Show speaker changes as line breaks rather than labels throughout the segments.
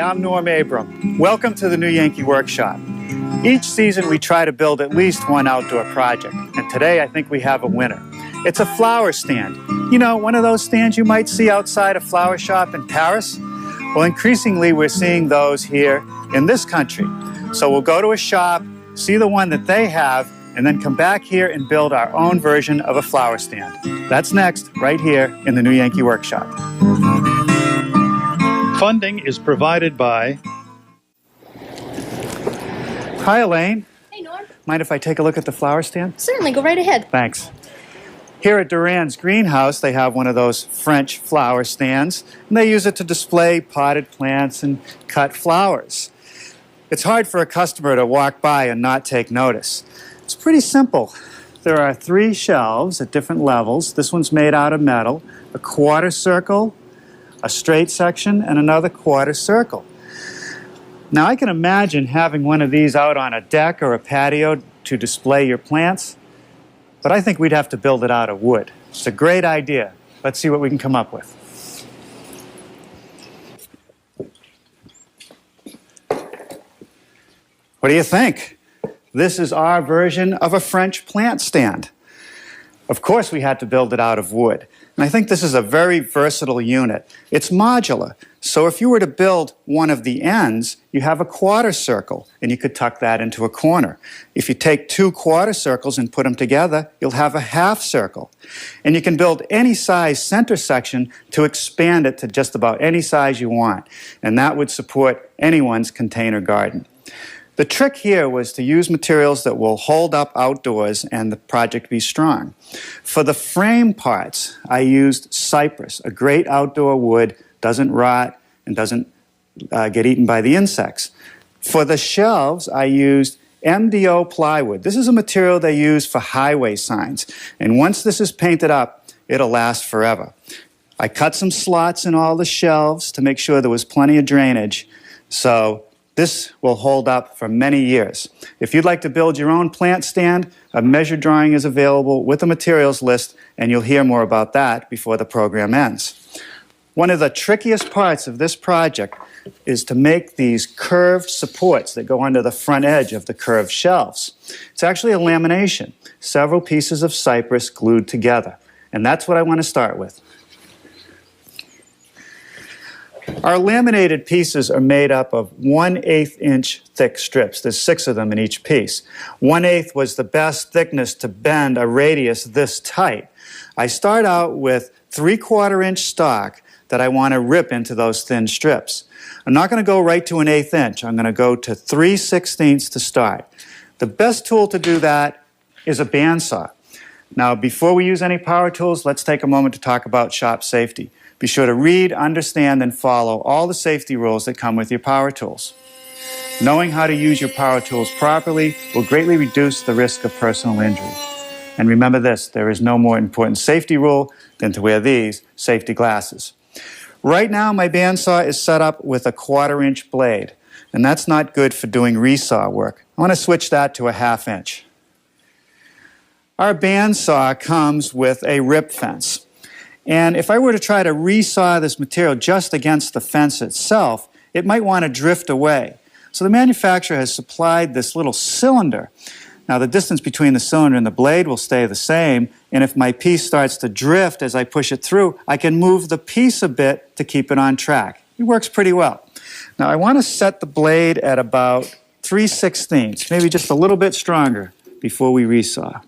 I'm Norm Abram. Welcome to the new Yankee Workshop. Each season we try to build at least one outdoor project, and today I think we have a winner. It's a flower stand. You know, one of those stands you might see outside a flower shop in Paris? Well, increasingly we're seeing those here in this country. So we'll go to a shop, see the one that they have, and then come back here and build our own version of a flower stand. That's next, right here in the new Yankee Workshop. Funding is provided by... Hi, Elaine.
Hey, Norm.
Mind if I take a look at the flower stand?
Certainly, go right ahead.
Thanks. Here at Duran's greenhouse, they have one of those French flower stands, and they use it to display potted plants and cut flowers. It's hard for a customer to walk by and not take notice. It's pretty simple. There are 3 shelves at different levels. This one's made out of metal, a quarter circle, a straight section, and another quarter circle. Now I can imagine having one of these out on a deck or a patio to display your plants, but I think we'd have to build it out of wood. It's a great idea. Let's see what we can come up with. What do you think? This is our version of a French plant stand. Of course we had to build it out of wood. And I think this is a very versatile unit. It's modular. So if you were to build one of the ends, you have a quarter circle, and you could tuck that into a corner. If you take 2 quarter circles and put them together, you'll have a half circle. And you can build any size center section to expand it to just about any size you want. And that would support anyone's container garden. The trick here was to use materials that will hold up outdoors and the project be strong. For the frame parts, I used cypress, a great outdoor wood, doesn't rot and doesn't get eaten by the insects. For the shelves, I used MDO plywood. This is a material they use for highway signs. And once this is painted up, it'll last forever. I cut some slots in all the shelves to make sure there was plenty of drainage. So this will hold up for many years. If you'd like to build your own plant stand, a measure drawing is available with a materials list, and you'll hear more about that before the program ends. One of the trickiest parts of this project is to make these curved supports that go under the front edge of the curved shelves. It's actually a lamination, several pieces of cypress glued together, and that's what I want to start with. Our laminated pieces are made up of 1/8 inch thick strips. There's 6 of them in each piece. 1/8 was the best thickness to bend a radius this tight. I start out with 3/4 inch stock that I want to rip into those thin strips. I'm not going to go right to 1/8 inch. I'm going to go to 3/16 to start. The best tool to do that is a bandsaw. Now, before we use any power tools, let's take a moment to talk about shop safety. Be sure to read, understand, and follow all the safety rules that come with your power tools. Knowing how to use your power tools properly will greatly reduce the risk of personal injury. And remember this, there is no more important safety rule than to wear these safety glasses. Right now, my bandsaw is set up with a 1/4 inch blade, and that's not good for doing resaw work. I want to switch that to a 1/2 inch. Our bandsaw comes with a rip fence. And if I were to try to resaw this material just against the fence itself, it might want to drift away. So the manufacturer has supplied this little cylinder. Now the distance between the cylinder and the blade will stay the same, and if my piece starts to drift as I push it through, I can move the piece a bit to keep it on track. It works pretty well. Now I want to set the blade at about 3/16, maybe just a little bit stronger before we resaw.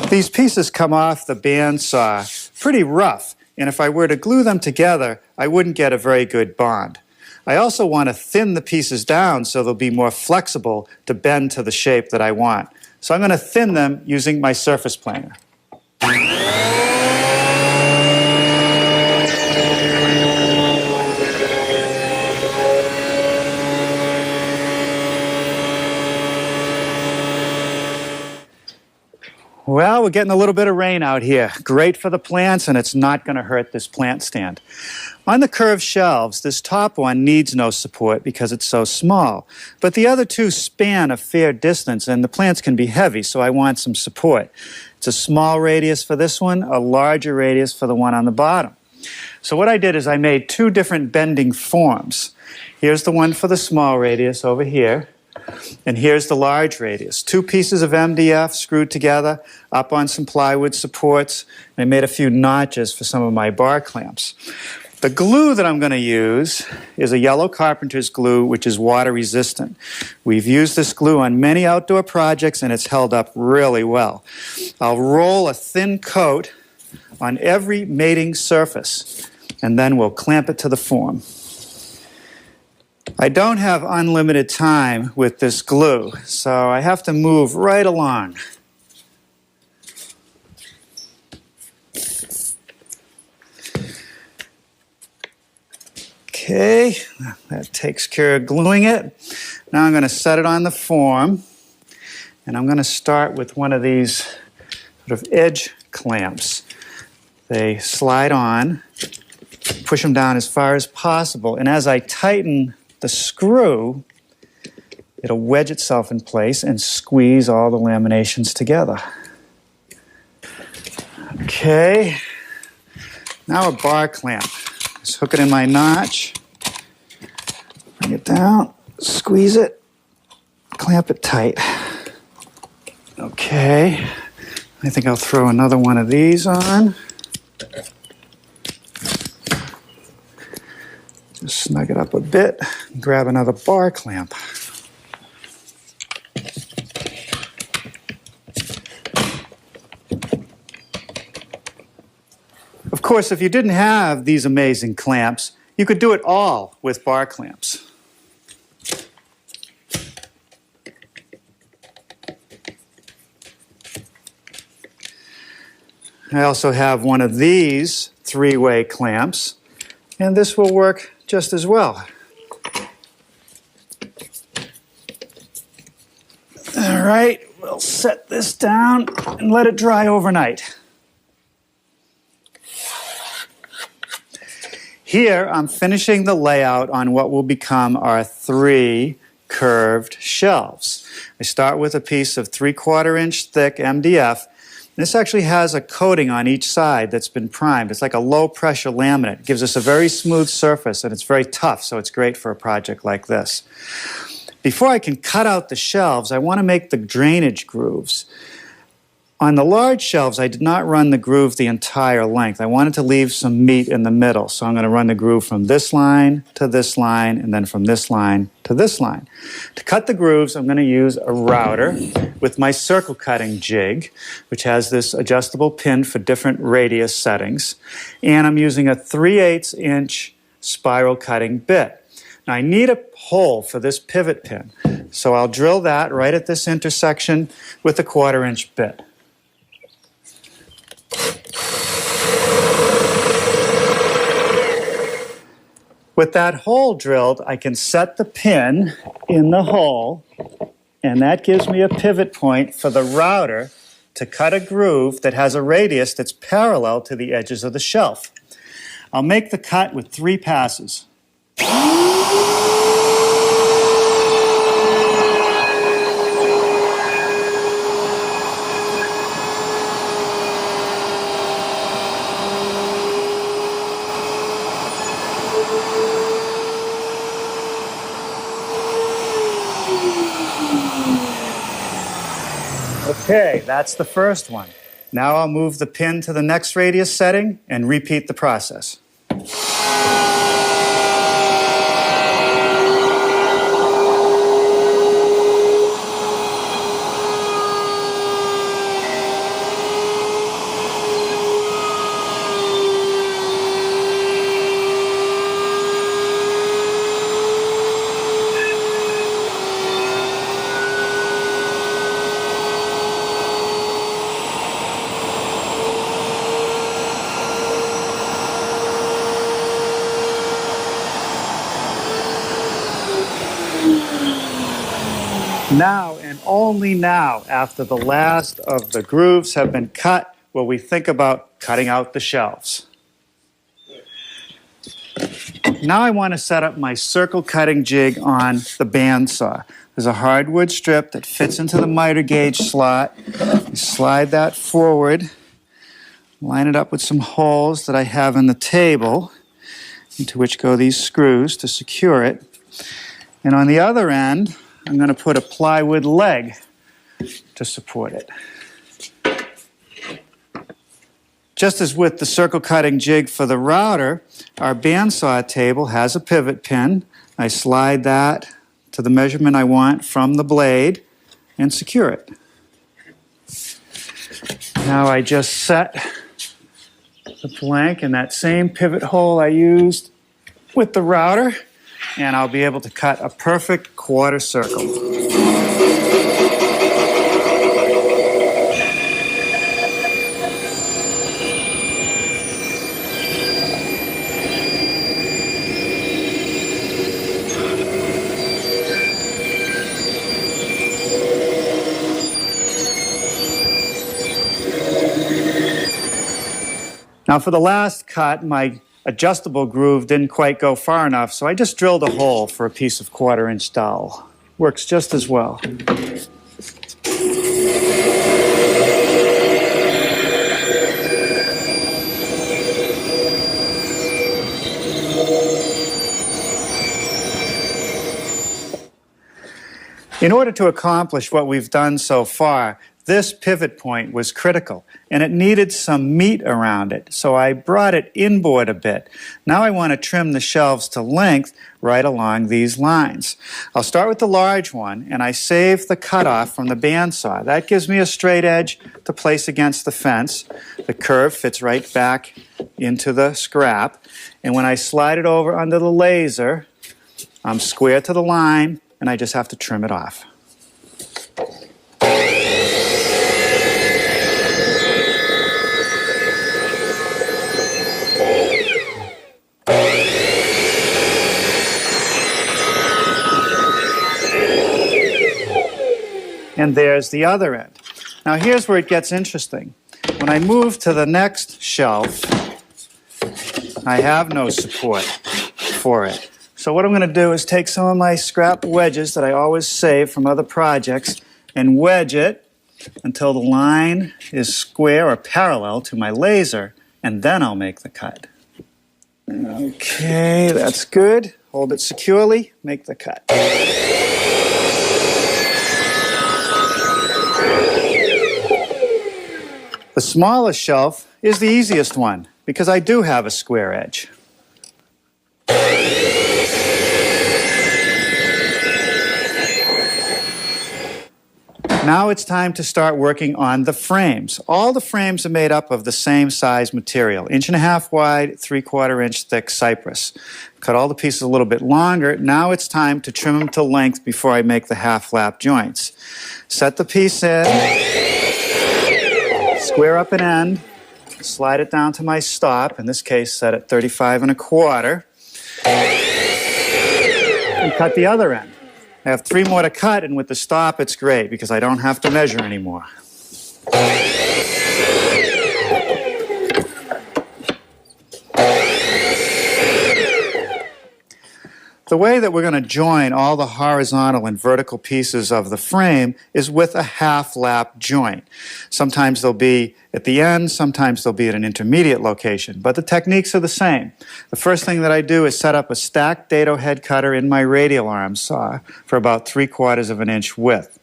These pieces come off the bandsaw pretty rough, and if I were to glue them together, I wouldn't get a very good bond. I also want to thin the pieces down so they'll be more flexible to bend to the shape that I want. So I'm going to thin them using my surface planer. Well, we're getting a little bit of rain out here. Great for the plants, and it's not going to hurt this plant stand. On the curved shelves, this top one needs no support because it's so small. But the other two span a fair distance, and the plants can be heavy, so I want some support. It's a small radius for this one, a larger radius for the one on the bottom. So what I did is I made two different bending forms. Here's the one for the small radius over here. And here's the large radius. Two pieces of MDF screwed together up on some plywood supports. And I made a few notches for some of my bar clamps. The glue that I'm going to use is a yellow carpenter's glue, which is water resistant. We've used this glue on many outdoor projects, and it's held up really well. I'll roll a thin coat on every mating surface, and then we'll clamp it to the form. I don't have unlimited time with this glue, so I have to move right along. Okay, that takes care of gluing it. Now I'm going to set it on the form, and I'm going to start with one of these sort of edge clamps. They slide on, push them down as far as possible, and as I tighten the screw, it'll wedge itself in place and squeeze all the laminations together. Okay, now a bar clamp. Just hook it in my notch, bring it down, squeeze it, clamp it tight. Okay, I think I'll throw another one of these on. Just snug it up a bit and grab another bar clamp. Of course, if you didn't have these amazing clamps, you could do it all with bar clamps. I also have one of these three-way clamps, and this will work just as well. All right, we'll set this down and let it dry overnight. Here, I'm finishing the layout on what will become our three curved shelves. I start with a piece of 3/4 inch thick MDF. This actually has a coating on each side that's been primed. It's like a low-pressure laminate. It gives us a very smooth surface, and it's very tough, so it's great for a project like this. Before I can cut out the shelves, I want to make the drainage grooves. On the large shelves, I did not run the groove the entire length. I wanted to leave some meat in the middle, so I'm going to run the groove from this line to this line, and then from this line to this line. To cut the grooves, I'm going to use a router with my circle cutting jig, which has this adjustable pin for different radius settings, and I'm using a 3/8 inch spiral cutting bit. Now I need a hole for this pivot pin, so I'll drill that right at this intersection with a 1/4 inch bit. With that hole drilled, I can set the pin in the hole, and that gives me a pivot point for the router to cut a groove that has a radius that's parallel to the edges of the shelf. I'll make the cut with 3 passes. Okay, that's the first one. Now I'll move the pin to the next radius setting and repeat the process. Now and only now, after the last of the grooves have been cut, will we think about cutting out the shelves. Now I want to set up my circle cutting jig on the bandsaw. There's a hardwood strip that fits into the miter gauge slot. You slide that forward, line it up with some holes that I have in the table, into which go these screws to secure it. And on the other end, I'm going to put a plywood leg to support it. Just as with the circle cutting jig for the router, our bandsaw table has a pivot pin. I slide that to the measurement I want from the blade and secure it. Now I just set the blank in that same pivot hole I used with the router, and I'll be able to cut a perfect quarter circle. Now for the last cut, my adjustable groove didn't quite go far enough, so I just drilled a hole for a piece of 1/4-inch dowel. Works just as well. In order to accomplish what we've done so far, this pivot point was critical, and it needed some meat around it, so I brought it inboard a bit. Now I want to trim the shelves to length right along these lines. I'll start with the large one, and I save the cutoff from the bandsaw. That gives me a straight edge to place against the fence. The curve fits right back into the scrap, and when I slide it over under the laser, I'm square to the line, and I just have to trim it off. And there's the other end. Now here's where it gets interesting. When I move to the next shelf, I have no support for it. So what I'm going to do is take some of my scrap wedges that I always save from other projects and wedge it until the line is square or parallel to my laser, and then I'll make the cut. Okay, that's good. Hold it securely, make the cut. The smallest shelf is the easiest one because I do have a square edge. Now it's time to start working on the frames. All the frames are made up of the same size material, 1.5 wide, 3/4 inch thick cypress. Cut all the pieces a little bit longer. Now it's time to trim them to length before I make the half-lap joints. Set the piece in, square up an end, slide it down to my stop, in this case set at 35 1/4, and cut the other end. I have 3 more to cut, and with the stop it's great because I don't have to measure anymore. The way that we're going to join all the horizontal and vertical pieces of the frame is with a half-lap joint. Sometimes they'll be at the end, sometimes they'll be at an intermediate location, but the techniques are the same. The first thing that I do is set up a stacked dado head cutter in my radial arm saw for about 3/4 inch width.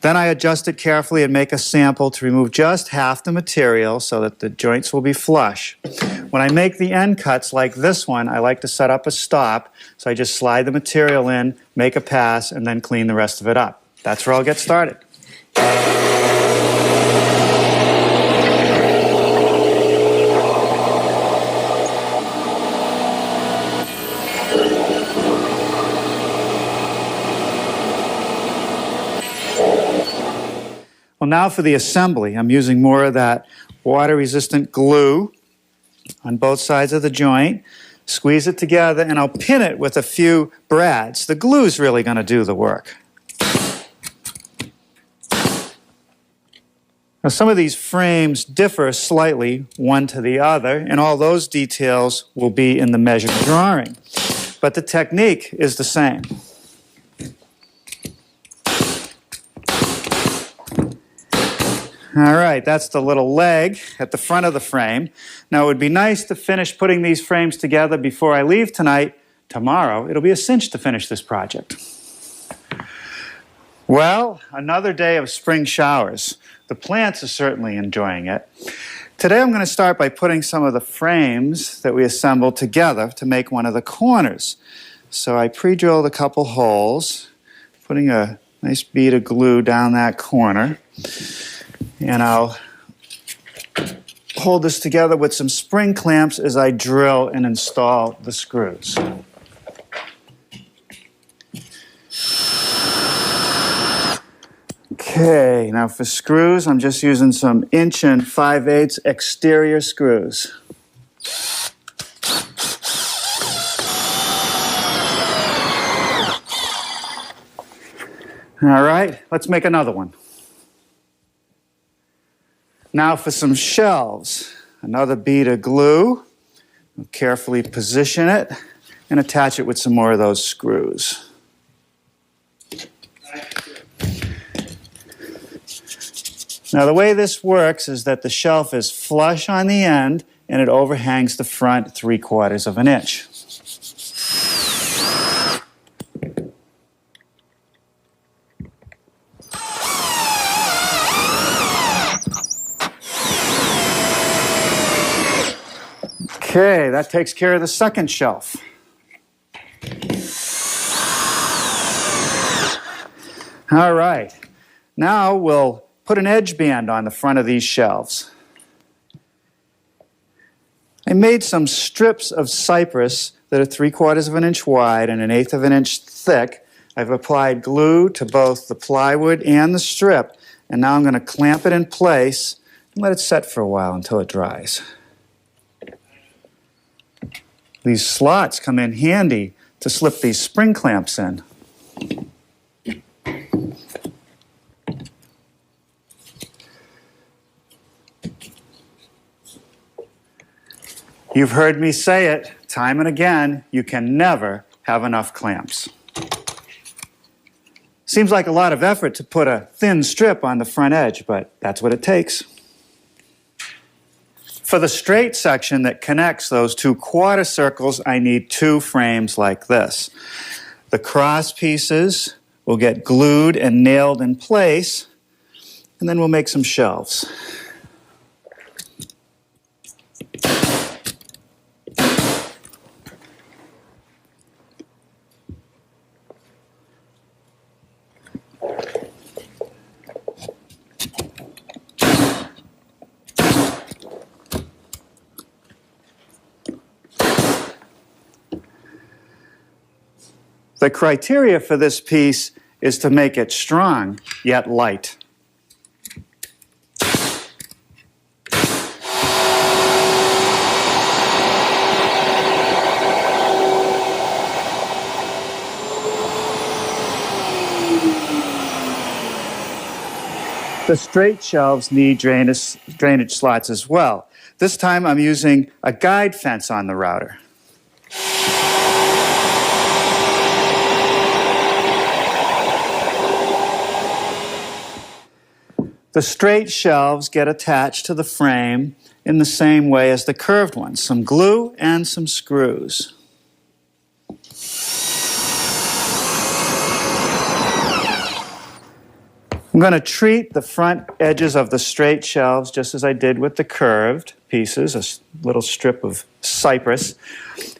Then I adjust it carefully and make a sample to remove just half the material so that the joints will be flush. When I make the end cuts like this one, I like to set up a stop, so I just slide the material in, make a pass, and then clean the rest of it up. That's where I'll get started. Well, now for the assembly. I'm using more of that water-resistant glue on both sides of the joint. Squeeze it together, and I'll pin it with a few brads. The glue's really going to do the work. Now, some of these frames differ slightly one to the other, and all those details will be in the measured drawing. But the technique is the same. All right, that's the little leg at the front of the frame. Now, it would be nice to finish putting these frames together before I leave tonight. Tomorrow, it'll be a cinch to finish this project. Well, another day of spring showers. The plants are certainly enjoying it. Today, I'm going to start by putting some of the frames that we assembled together to make one of the corners. So I pre-drilled a couple holes, putting a nice bead of glue down that corner. And I'll hold this together with some spring clamps as I drill and install the screws. Okay, now for screws, I'm just using some 1 5/8" exterior screws. All right, let's make another one. Now for some shelves, another bead of glue. I'll carefully position it and attach it with some more of those screws. Now the way this works is that the shelf is flush on the end and it overhangs the front 3/4 of an inch. Okay, that takes care of the second shelf. All right, now we'll put an edge band on the front of these shelves. I made some strips of cypress that are 3/4 of an inch wide and 1/8 of an inch thick. I've applied glue to both the plywood and the strip, and now I'm going to clamp it in place and let it set for a while until it dries. These slots come in handy to slip these spring clamps in. You've heard me say it time and again, you can never have enough clamps. Seems like a lot of effort to put a thin strip on the front edge, but that's what it takes. For the straight section that connects those 2 quarter circles, I need 2 frames like this. The cross pieces will get glued and nailed in place, and then we'll make some shelves. The criteria for this piece is to make it strong, yet light. The straight shelves need drainage slots as well. This time I'm using a guide fence on the router. The straight shelves get attached to the frame in the same way as the curved ones, some glue and some screws. I'm going to treat the front edges of the straight shelves just as I did with the curved pieces, a little strip of cypress.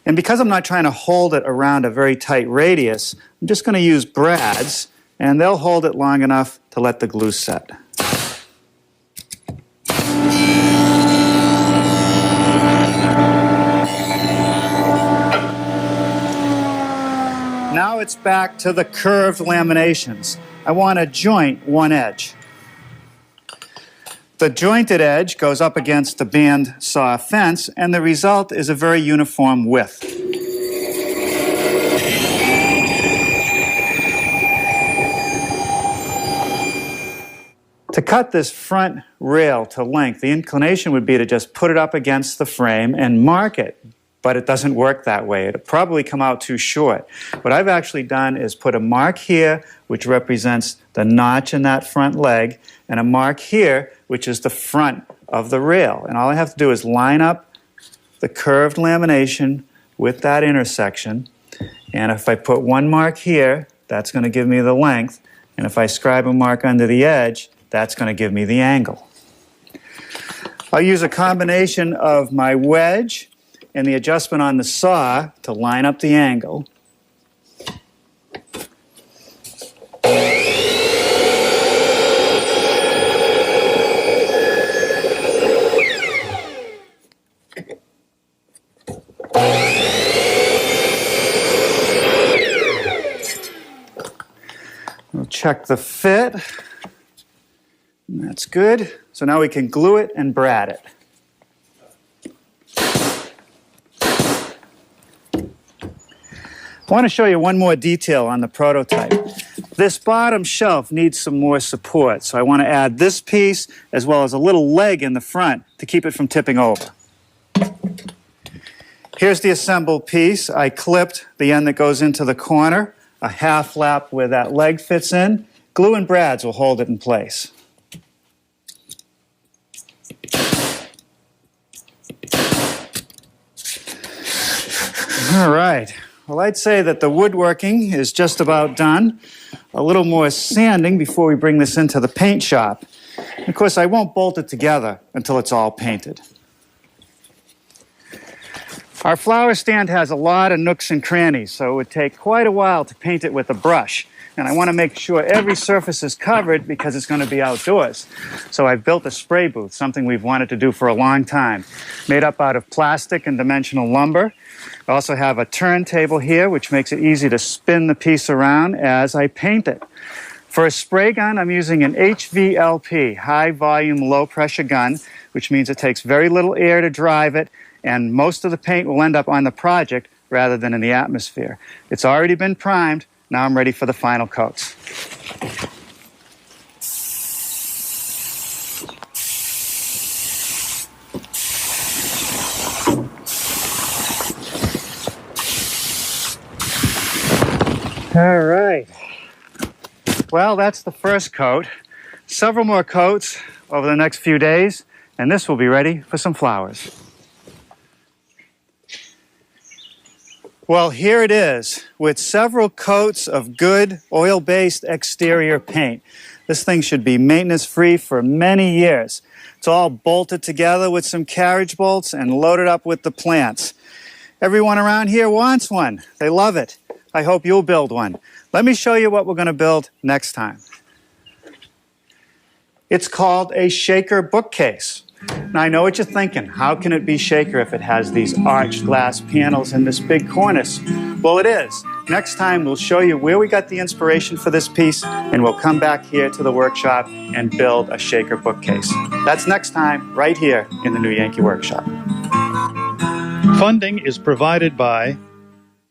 And because I'm not trying to hold it around a very tight radius, I'm just going to use brads, and they'll hold it long enough to let the glue set. Now it's back to the curved laminations. I want to joint one edge. The jointed edge goes up against the bandsaw fence, and the result is a very uniform width. To cut this front rail to length, the inclination would be to just put it up against the frame and mark it. But it doesn't work that way. It'll probably come out too short. What I've actually done is put a mark here, which represents the notch in that front leg, and a mark here, which is the front of the rail. And all I have to do is line up the curved lamination with that intersection. And if I put one mark here, that's going to give me the length. And if I scribe a mark under the edge, that's going to give me the angle. I'll use a combination of my wedge and the adjustment on the saw to line up the angle. We'll check the fit. That's good. So now we can glue it and brad it. I want to show you one more detail on the prototype. This bottom shelf needs some more support, so I want to add this piece as well as a little leg in the front to keep it from tipping over. Here's the assembled piece. I clipped the end that goes into the corner, a half lap where that leg fits in. Glue and brads will hold it in place. All right. Well, I'd say that the woodworking is just about done. A little more sanding before we bring this into the paint shop. Of course, I won't bolt it together until it's all painted. Our flower stand has a lot of nooks and crannies, so it would take quite a while to paint it with a brush. And I want to make sure every surface is covered because it's going to be outdoors. So I've built a spray booth, something we've wanted to do for a long time, made up out of plastic and dimensional lumber. I also have a turntable here, which makes it easy to spin the piece around as I paint it. For a spray gun, I'm using an HVLP, high volume, low pressure gun, which means it takes very little air to drive it, and most of the paint will end up on the project rather than in the atmosphere. It's already been primed. Now I'm ready for the final coats. All right. Well, that's the first coat. Several more coats over the next few days, and this will be ready for some flowers. Well, here it is, with several coats of good oil-based exterior paint. This thing should be maintenance-free for many years. It's all bolted together with some carriage bolts and loaded up with the plants. Everyone around here wants one. They love it. I hope you'll build one. Let me show you what we're going to build next time. It's called a shaker bookcase. Now, I know what you're thinking. How can it be shaker if it has these arched glass panels and this big cornice? Well, it is. Next time, we'll show you where we got the inspiration for this piece, and we'll come back here to the workshop and build a shaker bookcase. That's next time, right here in the new Yankee Workshop.
Funding is provided by